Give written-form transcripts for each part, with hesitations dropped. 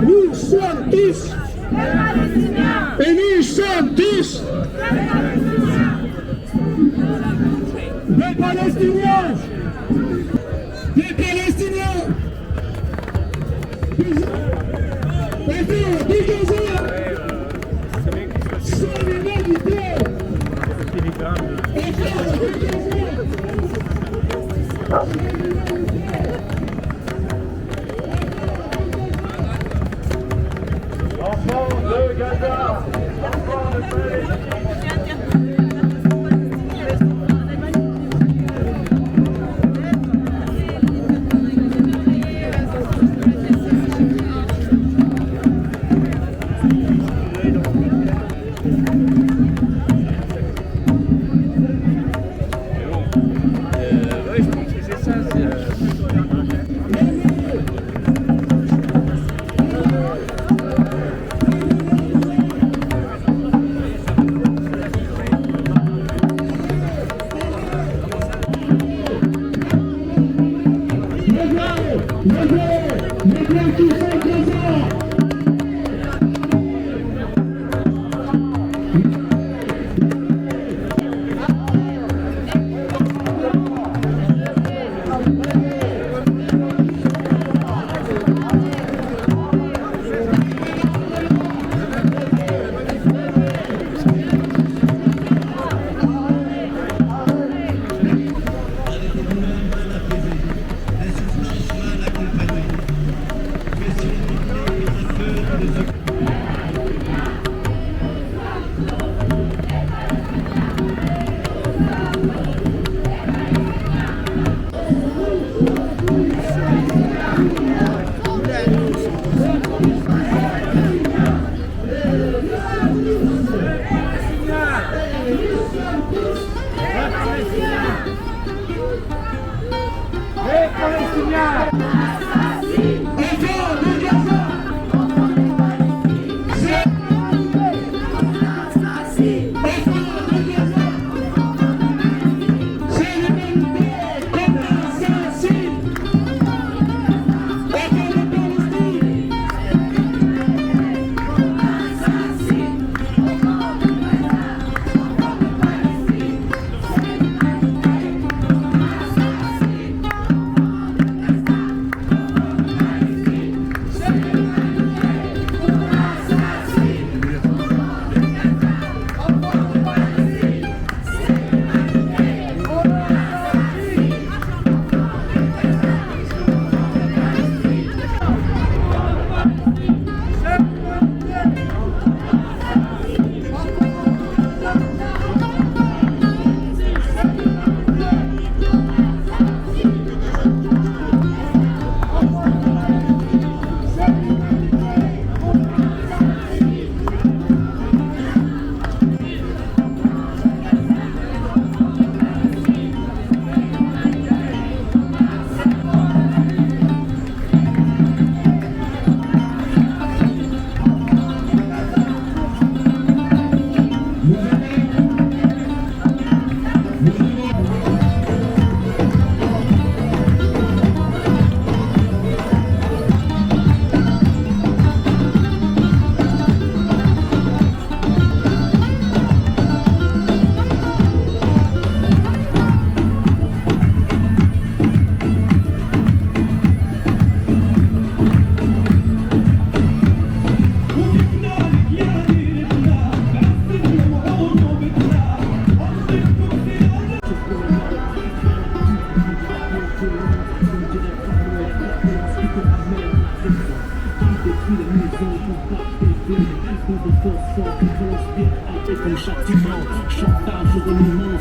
Nous sommes tous et nous sommes tous des Palestiniens. Des Palestiniens. Des Gaza. Sans l'humanité. Enfants de Gaza, enfants de Palestine.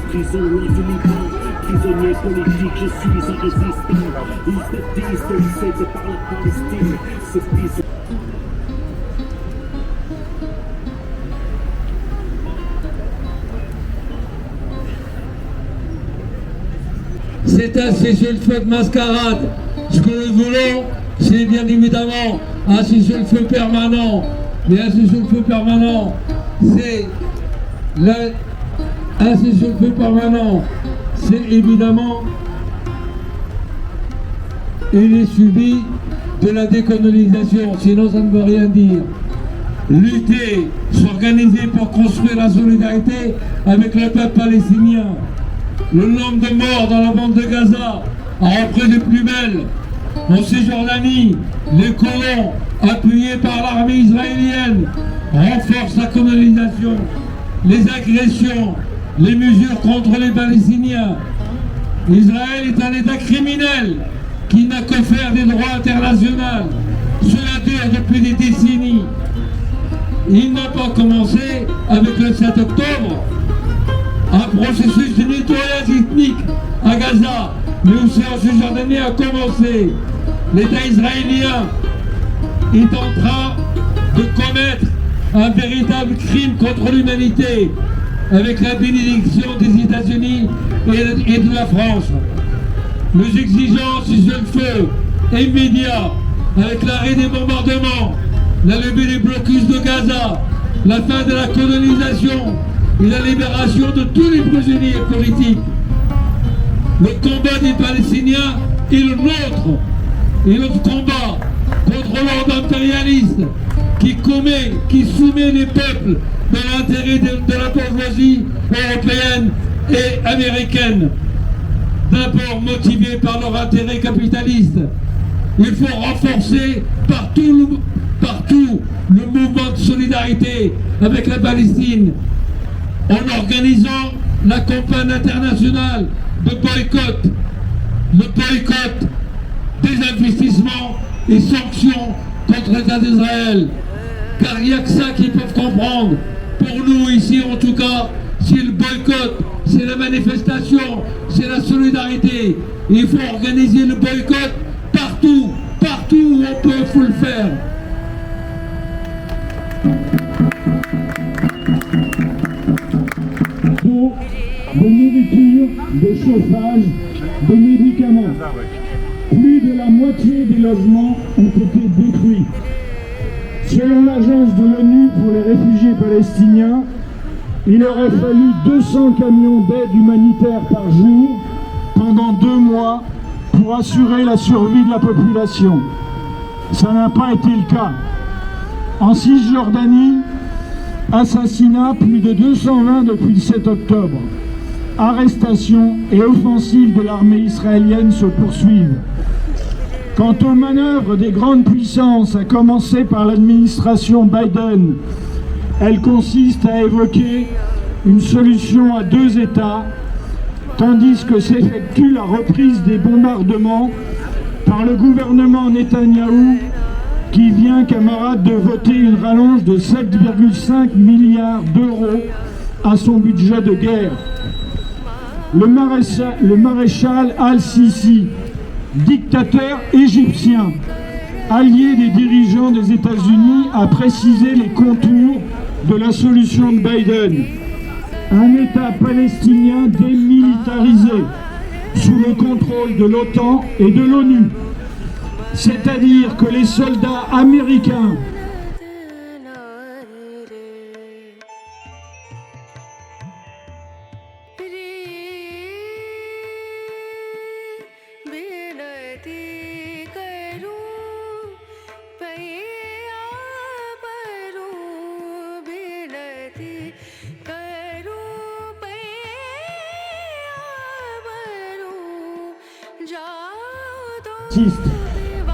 prisonnier du Liban, prisonnier politique, je suis un résistant. Ils te disent que c'est par la Palestine, c'est prison. C'est un cessez-le-feu de mascarade. Ce que nous voulons, c'est bien évidemment un cessez-le-feu permanent. Mais un cessez-le-feu permanent, c'est un cessez-le-feu permanent, c'est évidemment, il est suivi de la décolonisation, sinon ça ne veut rien dire. Lutter, s'organiser pour construire la solidarité avec le peuple palestinien. Le nombre de morts dans la bande de Gaza a repris de plus belle. En Cisjordanie, les colons, appuyés par l'armée israélienne, renforcent la colonisation, les agressions, les mesures contre les Palestiniens. Israël est un État criminel qui n'a que faire des droits internationaux. Cela dure depuis des décennies. Il n'a pas commencé avec le 7 octobre, un processus de nettoyage ethnique à Gaza, mais aussi en Cisjordanie a commencé. L'État israélien est en train de commettre un véritable crime contre l'humanité avec la bénédiction des États-Unis et de la France. Nous exigeons un cessez-le-feu immédiat avec l'arrêt des bombardements, la levée des blocus de Gaza, la fin de la colonisation et la libération de tous les prisonniers politiques. Le combat des Palestiniens est le nôtre. Et notre combat contre l'ordre impérialiste qui soumet les peuples dans l'intérêt de la bourgeoisie européenne et américaine, d'abord motivés par leur intérêt capitaliste. Il faut renforcer partout le mouvement de solidarité avec la Palestine en organisant la campagne internationale de boycott, le boycott des investissements et sanctions contre l'État d'Israël. Car il n'y a que ça qu'ils peuvent comprendre. Pour nous ici en tout cas, c'est le boycott, c'est la manifestation, c'est la solidarité. Et il faut organiser le boycott partout où on peut, il faut le faire. De nourriture, de chauffage, de médicaments. Plus de la moitié des logements ont été détruits. Selon l'agence de l'ONU pour les réfugiés palestiniens, il aurait fallu 200 camions d'aide humanitaire par jour pendant 2 mois pour assurer la survie de la population. Ça n'a pas été le cas. En Cisjordanie, assassinat plus de 220 depuis le 7 octobre. Arrestations et offensives de l'armée israélienne se poursuivent. Quant aux manœuvres des grandes puissances, à commencer par l'administration Biden, elles consistent à évoquer une solution à 2 États, tandis que s'effectue la reprise des bombardements par le gouvernement Netanyahou, qui vient, camarades, de voter une rallonge de 7,5 milliards d'euros à son budget de guerre. Le maréchal Al-Sisi, dictateur égyptien, allié des dirigeants des États-Unis, a précisé les contours de la solution de Biden. Un État palestinien démilitarisé, sous le contrôle de l'OTAN et de l'ONU. C'est-à-dire que les soldats américains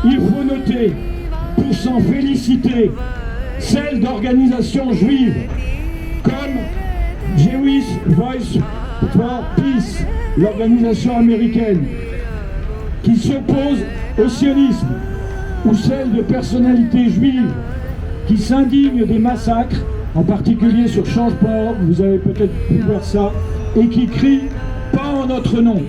il faut noter, pour s'en féliciter, celle d'organisations juives comme Jewish Voice for Peace, l'organisation américaine, qui s'oppose au sionisme, ou celle de personnalités juives qui s'indignent des massacres, en particulier sur Change.org, vous avez peut-être pu voir ça, et qui crie « Pas en notre nom ».